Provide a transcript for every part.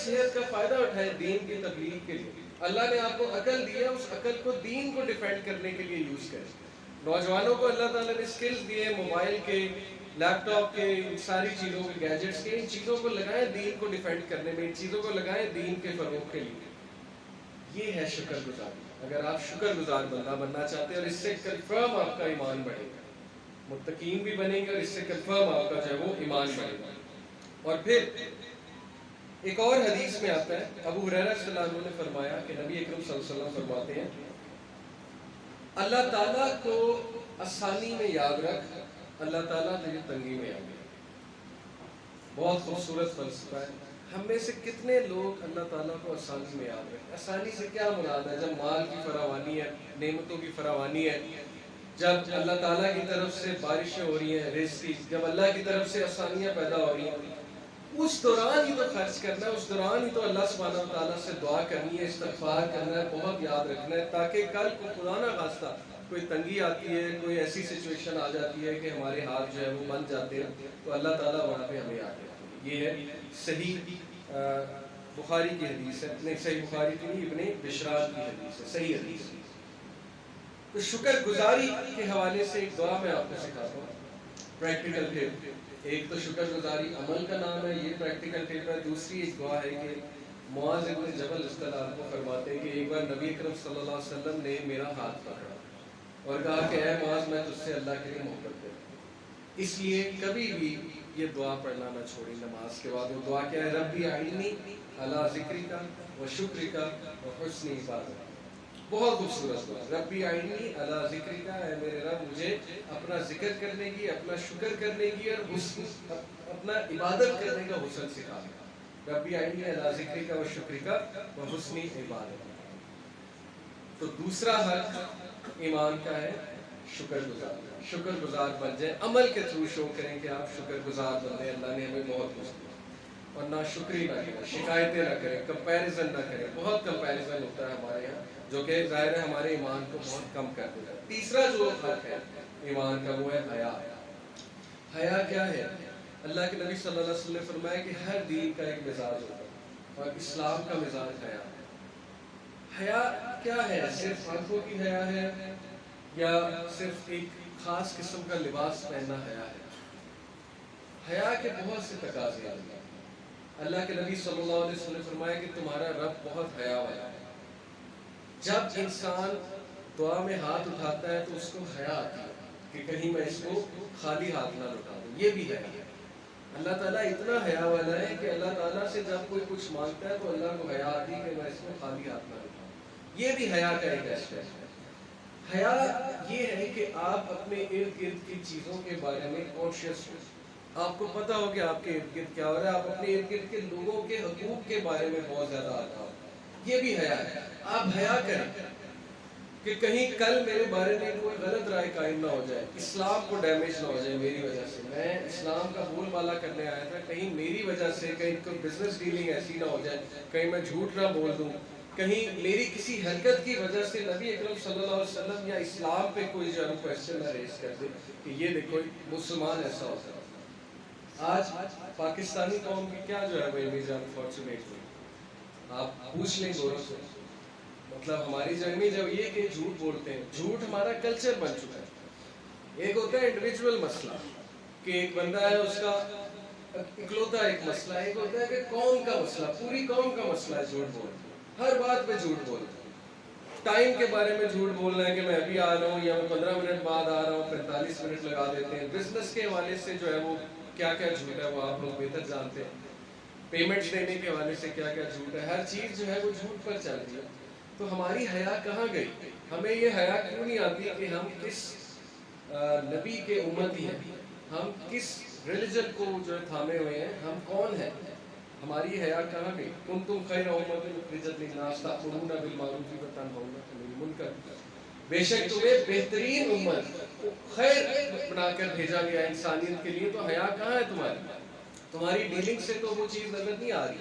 صحت کا فائدہ اٹھائیں دین کی تبلیغ کے لیے. اللہ نے آپ کو عقل دیا، اس عقل کو دین کو ڈیفینڈ کرنے کے لیے یوز کریں. نوجوانوں کو اللہ تعالیٰ نے سکلز دیے، موبائل کے، لیپ ٹاپ کے، ان ساری چیزوں کے، گیجٹس کے، ان چیزوں کو لگائیں دین کو ڈیفینڈ کرنے میں، ان چیزوں کو لگائیں دین کے فروغ کے لیے. یہ ہے شکر گزاری. اگر آپ شکر گزار بندہ بننا چاہتے ہیں، اور اس سے کنفرم آپ کا ایمان بڑھے گا، متقین بھی بنیں گے، اور اس سے کنفرم آپ کا جو ہے وہ ایمان بڑھے گا. اور پھر ایک اور حدیث میں آتا ہے، ابو ہریرہ صلی اللہ علیہ وسلم نے فرمایا کہ نبی اکرم صلی اللہ علیہ وسلم فرماتے ہیں، اللہ تعالیٰ کو آسانی میں یاد رکھ، اللہ تعالیٰ تجھے تنگی میں یاد رکھ. بہت خوبصورت فلسفہ ہے. ہم میں سے کتنے لوگ اللہ تعالیٰ کو آسانی میں یاد رکھیں؟ آسانی سے کیا مراد ہے؟ جب مال کی فراوانی ہے، نعمتوں کی فراوانی ہے، جب اللہ تعالیٰ کی طرف سے بارشیں ہو رہی ہیں، رزق کی، جب اللہ کی طرف سے آسانیاں پیدا ہو رہی ہیں، اس دوران ہی تو خرچ کرنا ہے، اس دوران ہی تو اللہ سبحانہ و تعالیٰ سے دعا کرنی ہے، استغفار کرنا ہے، بہت یاد رکھنا ہے، تاکہ کل کو خدا نہ خواستہ کوئی تنگی آتی ہے، کوئی ایسی سچویشن آ جاتی ہے کہ ہمارے ہاتھ جو ہے وہ بند جاتے ہیں، تو اللہ تعالیٰ وہاں پہ ہمیں یاد رکھتے ہیں. یہ ہے صحیح بخاری کی حدیث ہے، نہیں صحیح بخاری کی نہیں، ابن بشرار کی حدیث ہے، صحیح حدیث ہے. تو شکر گزاری کے حوالے سے ایک دعا میں آپ کو سکھاتا ہوں، پریکٹیکل ٹپ. ایک تو شکر گزاری عمل کا نام ہے، یہ پریکٹیکل ٹپ ہے. دوسری ایک دعا ہے کہ معاذ ابن جبل اصطلاح کو فرماتے ہیں کہ ایک بار نبی اکرم صلی اللہ علیہ وسلم نے میرا ہاتھ پکڑا اور کہا کہ اے معاذ میں تجھ سے اللہ کے لیے محبت کرتا ہوں. اس لیے کبھی بھی یہ دعا پڑھنا نہ چھوڑی نماز کے بعد. وہ دعا کیا ہے؟ ربی اعنی علی ذکرک و شکرک و حسن عبادتک. بہت خوبصورت دعا. ربی اعنی علی ذکرک، اے میرے رب مجھے اپنا ذکر کرنے کی، اپنا شکر کرنے کی، اور حسن اپنا عبادت کرنے کا حسن سکھا. ربی اعنی علی ذکرک و شکرک و حسن عبادتک. تو دوسرا حق ایمان کا ہے شکر گزار. شکر گزار بن جائیں، عمل کے تھرو شو کریں کہ آپ شکر گزار بندے، اللہ نے ہمیں بہت کچھ دیا. اور نہ شکری نہ کریں، شکایتیں نہ کریں، کمپیریزن نہ کریں. بہت کمپیریزن ہوتا ہے ہمارے یہاں، جو کہ ظاہر ہے ہمارے ایمان کو بہت کم کر دیتا ہے. تیسرا جو حق ہے ایمان کا وہ ہے حیا. حیا کیا ہے؟ اللہ کے نبی صلی اللہ علیہ وسلم نے فرمایا کہ ہر دین کا ایک مزاج ہوتا ہے، اور اسلام کا مزاج حیا ہے. حیا کیا ہے؟ صرف آنکھوں کی حیا ہے، یا صرف ایک خاص قسم کا لباس پہننا حیا ہے؟ حیا کے بہت سے تقاضے ہیں. اللہ کے نبی صلی اللہ علیہ وسلم نے فرمایا کہ تمہارا رب بہت حیا والا ہے. جب انسان دعا میں ہاتھ اٹھاتا ہے تو اس کو حیا آتی ہے کہ کہیں میں اس کو خالی ہاتھ نہ لوٹا دوں. یہ بھی ہے. اللہ تعالیٰ اتنا حیا والا ہے کہ اللہ تعالیٰ سے جب کوئی کچھ مانگتا ہے تو اللہ کو حیا آتی ہے کہ میں اس کو خالی ہاتھ نہ لوٹاؤں. یہ بھی حیا کا ایک ایسپیکٹ ہے. حیا یہ ہے کہ آپ اپنے ارد گرد کی چیزوں کے بارے میں کانشیس ہو، آپ کو پتا ہو کہ آپ کے ارد گرد کیا ہو رہا ہے، آپ اپنے ارد گرد کے لوگوں کے حقوق کے بارے میں بہت زیادہ آتا ہو. یہ بھی حیا ہے. آپ حیا کریں کہ کہیں کل میرے بارے میں کوئی غلط رائے قائم نہ ہو جائے، اسلام کو ڈیمیج نہ ہو جائے میری وجہ سے. میں اسلام کا بول بالا کرنے آیا تھا، کہیں میری وجہ سے کہیں کوئی بزنس ڈیلنگ ایسی نہ ہو جائے، کہیں میں جھوٹ نہ بول دوں، کہیں میری کسی حرکت کی وجہ سے نبی اکرم صلی اللہ علیہ وسلم یا اسلام پہ کوئی جو ہے کویسچن نہ ریز کر دے کہ یہ دیکھو مسلمان ایسا ہوتا ہے. آج پاکستانی قوم کی کیا جو ہے وہ امیج ہے انفارچونیٹلی. آپ پوچھ لیں غور سے، مطلب ہماری جنگ میں جب یہ کہ جھوٹ بولتے ہیں، جھوٹ ہمارا کلچر بن چکا ہے. ایک ہوتا ہے انڈیویجول مسئلہ کہ ایک بندہ ہے، اس کا اکلوتا ایک مسئلہ ہے. ایک ہوتا ہے کہ قوم کا مسئلہ، پوری قوم کا مسئلہ ہے جھوٹ بولنا. ہر بات پہ جھوٹ بولنا. ٹائم کے بارے میں جھوٹ بولنا ہے کہ میں ابھی آ رہا ہوں یا میں 15 منٹ بعد آ رہا ہوں، 45 منٹ لگا دیتے ہیں. بزنس کے حوالے سے جو ہے وہ کیا کیا جھوٹ ہے وہ آپ لوگ بہتر جانتے ہیں. پیمنٹس دینے کے حوالے سے کیا کیا جھوٹ ہے. ہر چیز جو ہے وہ جھوٹ پر چل رہی ہے. تو ہماری حیا کہاں گئی؟ ہمیں یہ حیا کیوں نہیں آتی کہ ہم کس نبی کے امتی ہیں، ہم کس ریلیجن کو جو ہے تھامے ہوئے ہیں، ہم کون ہیں؟ ہماری حیا کہاں گئی؟ کنتم خیر امۃ اخرجت للناس تأمرون بالمعروف وتنہون عن المنکر. بے شک تمہیں بہترین امت، خیر بنا کر بھیجا گیا انسانیت کے لیے. تو حیا کہاں ہے تمہاری؟ تمہاری ڈیلنگ سے تو وہ چیز نظر نہیں آ رہی.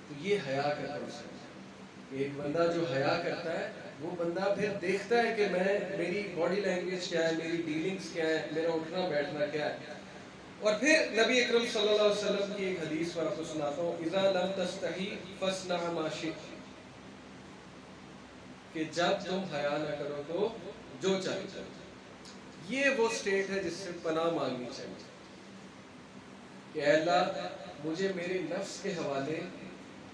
تو یہ حیا کا کنسپٹ. ایک بندہ جو حیا کرتا ہے وہ بندہ پھر دیکھتا ہے کہ میری باڈی لینگویج کیا ہے، میری ڈیلنگز کیا ہے، میرا اٹھنا بیٹھنا کیا ہے. اور پھر نبی اکرم صلی اللہ علیہ وسلم کی ایک حدیث میں آپ کو سناتا ہوں، اذا لم تستحی فاصنع ما شئت، کہ جب تم حیا نہ کرو تو جو چاہے کرو۔ یہ وہ سٹیٹ ہے جس سے پناہ مانگنی چاہیے کہ اے اللہ مجھے میرے نفس کے حوالے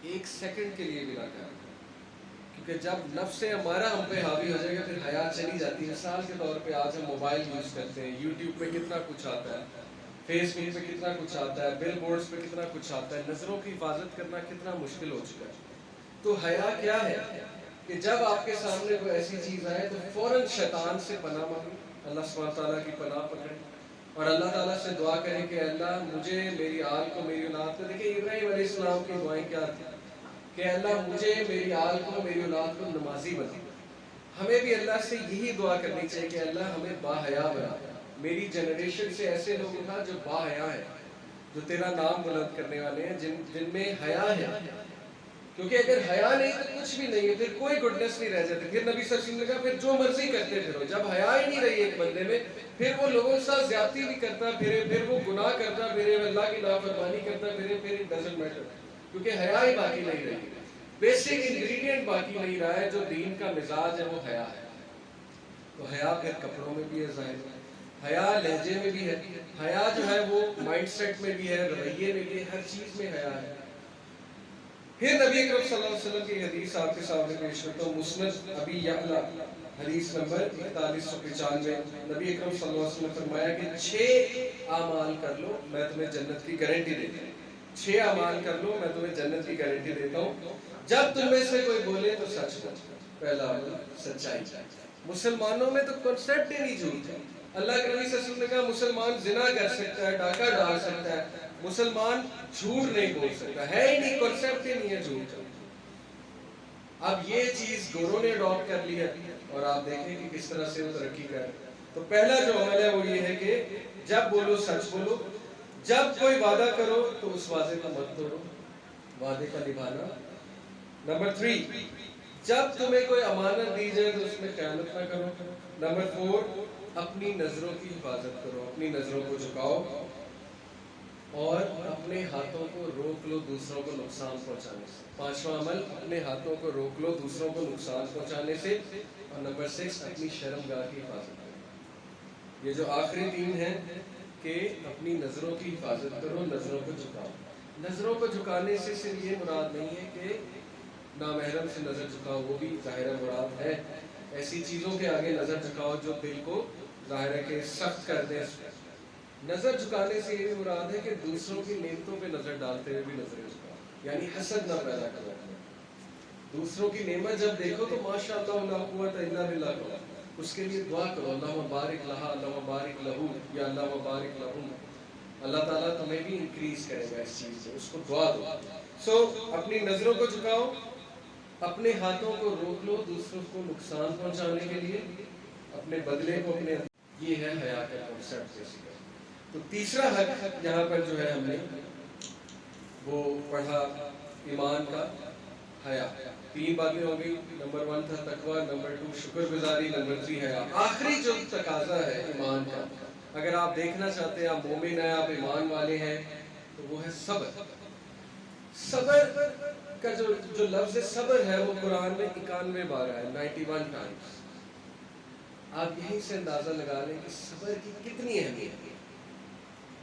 ایک سیکنڈ کے لیے بھی نہ کر، کیونکہ جب نفس ہمارا ہم پہ حاوی ہو جائے گا پھر حیا چلی جاتی ہے۔ مثال کے طور پہ آج ہم موبائل یوز کرتے ہیں، یوٹیوب پہ کتنا کچھ آتا ہے، فیس بک پہ کتنا کچھ آتا ہے، بل بورڈز پہ کتنا کچھ آتا ہے، نظروں کی حفاظت کرنا کتنا مشکل ہو چکا ہے۔ تو حیا کیا ہے کہ جب آپ کے سامنے کوئی ایسی چیز آئے تو فوراً شیطان سے پناہ مانگیں، اللہ سبحانہ تعالیٰ کی پناہ پکڑیں اور اللہ تعالیٰ سے دعا کریں کہ اللہ مجھے، میری آل کو، میری اولاد کو۔ دیکھیں ابراہیم علیہ السلام کی دعائیں کیا تھی کہ اللہ مجھے، میری آل کو، میری اولاد کو نمازی بنا۔ ہمیں بھی اللہ سے یہی دعا کرنی چاہیے کہ اللہ ہمیں با حیا بنا، میری جنریشن سے ایسے لوگ اٹھا جو با حیا ہے، جو تیرا نام بلند کرنے والے ہیں، جن میں حیا ہے۔ کیونکہ اگر حیا نہیں تو کچھ بھی نہیں ہے، پھر کوئی گڈنس نہیں رہ جاتی۔ پھر نبی صلی اللہ علیہ وسلم نے کہا پھر جو مرضی کرتے پھرو۔ جب حیا ہی نہیں رہی ایک بندے میں، پھر وہ لوگوں کے ساتھ زیادتی بھی کرتا پھرے، پھر وہ گناہ کرتا پھرے، اللہ کی نافرمانی کرتا پھرے، پھر اٹ ڈزنٹ میٹر، کیونکہ حیا ہی باقی نہیں رہی۔ بیسک انگریڈینٹ باقی نہیں رہا ہے، جو دین کا مزاج ہے وہ حیا ہے۔ تو حیا پھر کپڑوں میں بھی ہے ظاہر، حیا لہجے میں بھی ہے، حیا جو ہے وہ مائنڈ سیٹ میں بھی ہے، رویے میں بھی ہے، ہر چیز میں حیا ہے۔ پھر نبی اکرم صلی اللہ علیہ وسلم کی حدیث آپ کے سامنے پیش کرتا ہوں، مسند ابی یعلا حدیث نمبر 4195۔ نبی اکرم صلی اللہ علیہ وسلم نے فرمایا کہ 6 اعمال کر لو میں تمہیں جنت کی گارنٹی دیتا ہوں۔ 6 اعمال کر لو میں تمہیں جنت کی گارنٹی دیتا ہوں، جب تم میں سے کوئی بولے تو سچ بول۔ پہلا عمل سچائی۔ مسلمانوں میں تو کنسیپٹ ہی نہیں جھوٹ ہے۔ اللہ کے نبی صلی اللہ علیہ وسلم نے کہا مسلمان زنا کر سکتا ہے، ڈاکہ ڈال سکتا ہے، مسلمان جھوٹ نہیں بول سکتا، ہے ہی نہیں، کنسیپٹ ہی نہیں ہے جھوٹ۔ اب یہ چیز گوروں نے اڈاپٹ کر لی ہے اور آپ دیکھیں کہ کس طرح سے وہ ترقی کر۔ تو پہلا جو عمل ہے وہ یہ ہے کہ جب بولو سچ بولو، جب کوئی وعدہ کرو تو اس وعدے کو مت توڑو، وعدے کا نبھانا۔ نمبر 3، جب تمہیں کوئی امانت دی جائے تو اس میں خیانت نہ کرو۔ نمبر 4، اپنی نظروں کی حفاظت کرو، اپنی نظروں کو جھکاؤ اور اپنے ہاتھوں کو روک لو دوسروں کو نقصان پہنچانے سے۔ 5واں عمل، اپنے ہاتھوں کو روک لو دوسروں کو نقصان پہنچانے سے۔ اور نمبر 6، اپنی شرمگاہ کی حفاظت کرو۔ یہ جو آخری 3 ہیں کہ اپنی نظروں کی حفاظت کرو، نظروں کو جھکاؤ۔ نظروں کو جھکانے سے صرف یہ مراد نہیں ہے کہ نامحرم سے نظر جھکاؤ، وہ بھی ظاہر مراد ہے۔ ایسی چیزوں کے آگے نظر جھکاؤ جو دل کو ظاہر ہے کہ سخت کر دیں۔ نظر جھکانے سے یہ بھی مراد ہے کہ دوسروں کی نعمتوں پہ نظر ڈالتے ہوئے بھی نظر جھکاؤ، یعنی حسد نہ پیدا کرو۔ دوسروں کی نعمت جب دیکھو تو ماشاءاللہ لا قوت الا باللہ کرو، اس کے لیے دعا کرو، اللہم بارک لہا، اللہم بارک لہو، یا اللہم بارک لہم۔ اللہ تعالیٰ تمہیں بھی انکریز کرے گا اس چیز سے، اس کو دعا دو۔ اپنی نظروں کو جھکاؤ، اپنے ہاتھوں کو روک لو دوسروں کو نقصان پہنچانے کے لیے، اپنے بدلے کو اپنے، یہ ہے حیا کا کنسیپٹ بیسیکلی۔ تو تیسرا حق یہاں پر جو ہے ہم نے وہ پڑھا ایمان کا حیا۔ 3 باتیں ہو گئی، نمبر 1 تھا تقویٰ، نمبر 2 شکر گزاری، نمبر 3 حیا۔ آخری جو تقاضا ہے ایمان کا، اگر آپ دیکھنا چاہتے ہیں آپ مومن ہیں، آپ ایمان والے ہیں، تو وہ ہے صبر۔ صبر کا جو لفظ صبر ہے وہ قرآن میں 91 بار ہے، 91 ٹائمز۔ آپ یہیں سے اندازہ لگا لیں کہ صبر کی کتنی اہمیت ہے۔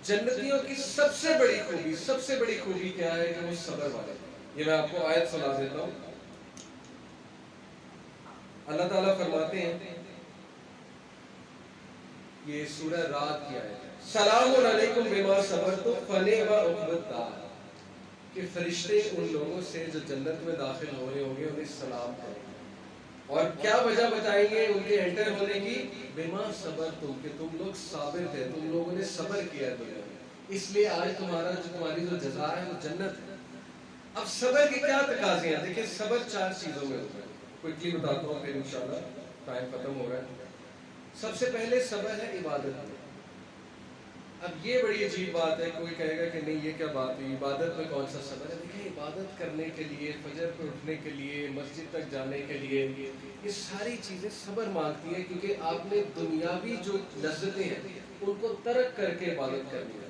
جنتیوں کی سب سے بڑی خوبی، سب سے بڑی خوبی کیا ہے کہ وہ صبر والے۔ یہ میں آپ کو آیت سنا دیتا ہوں۔ اللہ تعالیٰ فرماتے ہیں، یہ سورہ رات کی آیت ہے، سلام علیکم بما صبرتم فنعم عقبی الدار، کہ فرشتے ان لوگوں سے جو جنت میں داخل ہوئے ہوں گے انہیں سلام کریں گے، اور کیا وجہ بتائیں گے ان کے انٹر ہونے کی؟ بما صبرتم، کہ تم لوگ صابر تھے، تم لوگوں نے صبر کیا دنیا میں، اس لیے آج تمہاری جو جزا ہے وہ جنت ہے۔ اب صبر کے کیا تقاضے ہیں؟ دیکھیں صبر 4 چیزوں میں ہوتا ہے، کوئکلی بتاتا ہوں پھر انشاءاللہ ٹائم ختم ہو رہا ہے۔ سب سے پہلے صبر ہے عبادت میں۔ اب یہ بڑی عجیب بات ہے، کوئی کہے گا کہ نہیں یہ کیا بات ہے، عبادت میں کون سا صبر ہے؟ دیکھیں عبادت کرنے کے لیے، فجر پہ اٹھنے کے لیے، مسجد تک جانے کے لیے، یہ ساری چیزیں صبر مانگتی ہیں، کیونکہ آپ نے دنیاوی جو لذتیں ہیں ان کو ترک کر کے عبادت کرنی ہے۔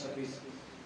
26।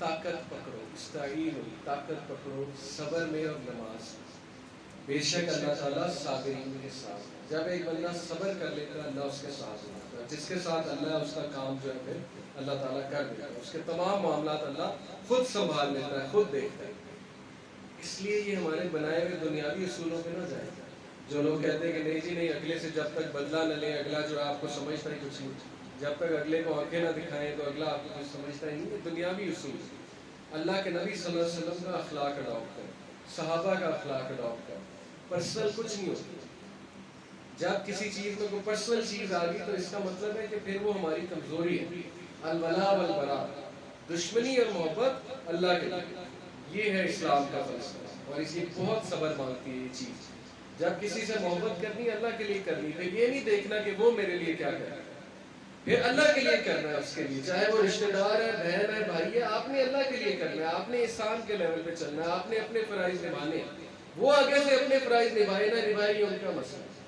طاقت پکڑو، استعینوا، طاقت پکڑو صبر میں اور نماز میں، بے شک اللہ تعالیٰ صابرین کے ساتھ۔ جب ایک بندہ صبر کر لیتا ہے اللہ اس کے ساتھ ہوتا ہے، جس کے ساتھ اللہ ہے اس کا کام جو ہے پھر اللہ تعالیٰ کر دیتا ہے، اس کے تمام معاملات اللہ خود سنبھال لیتا ہے، خود دیکھتا ہے۔ اس لیے یہ ہمارے بنائے ہوئے دنیاوی اصولوں پہ نہ جائیں۔ جو لوگ کہتے ہیں کہ نہیں جی نہیں، اگلے سے جب تک بدلہ نہ لیں، اگلا جو ہے آپ کو سمجھتا ہی کچھ نہیں، جب تک اگلے کو آنکھیں نہ دکھائیں تو اگلا آپ کو کچھ سمجھتا ہی نہیں، یہ دنیاوی اصول ہے۔ اللہ کے نبی صلی اللہ علیہ وسلم کا اخلاق اڈاپٹ کریں، صحابہ کا اخلاق اڈاپٹ کریں، پرسنل کچھ نہیں ہوتا۔ جب کسی چیز میں کوئی پرسنل چیز آ گئی تو اس کا مطلب ہے کہ پھر وہ ہماری کمزوری ہے۔ الولاء والبراء، دشمنی اور محبت اللہ کے لیے، یہ ہے اسلام کا فلسفہ، اور اس لیے بہت صبر مانگتی ہے یہ چیز۔ جب کسی سے محبت کرنی ہے اللہ کے لیے کرنی، پھر یہ نہیں دیکھنا کہ وہ میرے لیے کیا کر رہا ہے، پھر اللہ کے لیے کرنا ہے اس کے لیے، چاہے وہ رشتہ دار ہے، بہن ہے، بھائی ہے، آپ نے اللہ کے لیے کرنا ہے، آپ نے احسان کے لیول پہ چلنا ہے، آپ نے اپنے فرائض نبھانے ہیں، وہ آگے سے اپنے فرائض نبھائے نہ نبھائے یہ ان کا مسئلہ ہے۔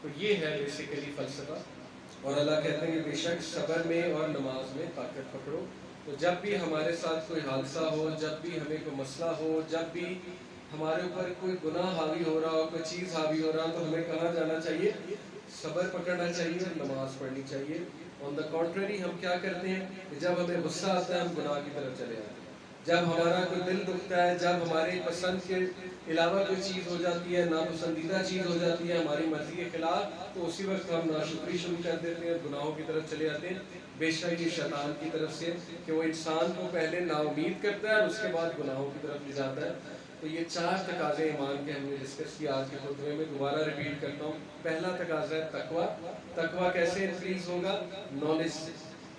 تو یہ ہے بیسیکلی فلسفہ۔ اور اللہ کہتے ہیں کہ بے شک صبر میں اور نماز میں طاقت پکڑو۔ تو جب بھی ہمارے ساتھ کوئی حادثہ ہو، جب بھی ہمیں کوئی مسئلہ ہو، جب بھی ہمارے اوپر کوئی گناہ حاوی ہو رہا ہو، کوئی چیز حاوی ہو رہا ہو، تو ہمیں کہاں جانا چاہیے؟ صبر پکڑنا چاہیے اور نماز پڑھنی چاہیے۔ آن دا کنٹریری ہم کیا کرتے ہیں کہ جب ہمیں غصہ آتا ہے ہم گناہ کی طرف چلے جاتے ہیں، جب ہمارا کوئی دل دکھتا ہے، جب ہمارے پسند کے علاوہ کوئی چیز ہو جاتی ہے، ناپسندیدہ چیز ہو جاتی ہے ہماری مرضی کے خلاف، تو اسی وقت ہم ناشکری شروع کر دیتے ہیں، گناہوں کی طرف چلے جاتے ہیں۔ بے شک یہ شیطان کی طرف سے کہ وہ انسان کو پہلے نا امید کرتا ہے اور اس کے بعد گناہوں کی طرف لے جاتا ہے۔ تو یہ 4 تقاضے ایمان کے ہم نے ڈسکس کیا آج کے خطبے میں، دوبارہ ریپیٹ کرتا ہوں۔ پہلا تقاضا ہے تقویٰ۔ تقویٰ کیسے انکریز ہوگا؟ نالج سے،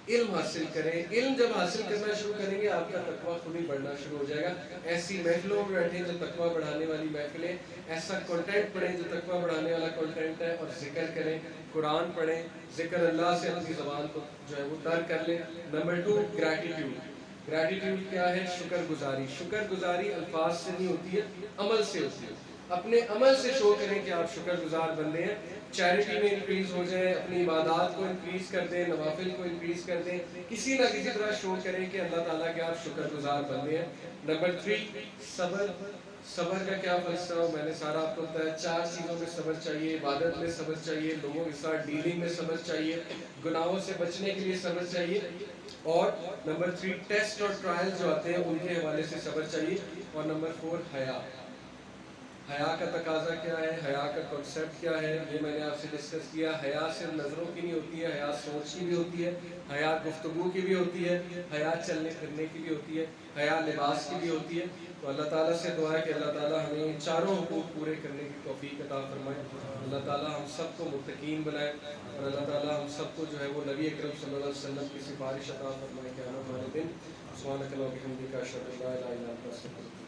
علم حاصل کریں۔ علم جب حاصل کرنا شروع کریں گے آپ کا تقویٰ خود ہی بڑھنا شروع ہو جائے گا۔ ایسی محفلوں میں بیٹھیں جو تقویٰ بڑھانے والی محفلیں، ایسا کنٹینٹ پڑھیں جو تقویٰ بڑھانے والا کنٹینٹ ہے، اور ذکر کریں، قرآن پڑھیں، ذکر اللہ سے اپنی زبان کو جو ہے وہ تر کر لیں۔ Number 2 gratitude. گریٹیٹیوڈ کیا ہے؟ شکر گزاری۔ شکر گزاری الفاظ سے نہیں ہوتی ہے، عمل سے ہوتی ہے۔ اپنے عمل سے شو کریں کہ آپ شکر گزار بندے ہیں، چیریٹی میں انکریز ہو جائیں، اپنی عبادات کو انکریز کر دیں، نوافل کو انکریز کر دیں، کسی نہ کسی طرح شو کریں کہ اللہ تعالیٰ کے آپ شکر گزار بندے ہیں۔ نمبر 3 صبر۔ صبر کا کیا فلسفہ میں نے سارا آپ کو بتایا۔ 4 چیزوں میں صبر چاہیے، عبادت میں صبر چاہیے، لوگوں کے ساتھ ڈیلنگ میں صبر چاہیے، گناہوں سے بچنے کے لیے صبر چاہیے، اور نمبر 3 ٹیسٹ اور ٹرائل جو آتے ہیں ان کے حوالے سے صبر چاہیے، اور نمبر 4 حیا۔ حیا کا تقاضا کیا ہے؟ حیا کا کنسیپٹ کیا ہے؟ یہ میں نے آپ سے ڈسکس کیا۔ حیا صرف نظروں کی نہیں ہوتی ہے، حیا سوچ کی بھی ہوتی ہے، حیا گفتگو کی بھی ہوتی ہے، حیا چلنے پھرنے کی بھی ہوتی ہے، حیا لباس کی بھی ہوتی ہے۔ تو اللہ تعالیٰ سے دعا ہے کہ اللہ تعالیٰ ہمیں ان چاروں حقوق پورے کرنے کی توفیق عطا فرمائے۔ اللہ تعالیٰ ہم سب کو متقین بنائے، اور اللہ تعالیٰ ہم سب کو جو ہے وہ نبی اکرم صلی اللہ علیہ وسلم کی سفارش عطا فرمائے قیامت والے دن۔ سبحانک اللہم و بحمدک، اشہد ان لا الہ الا انت، استغفرک۔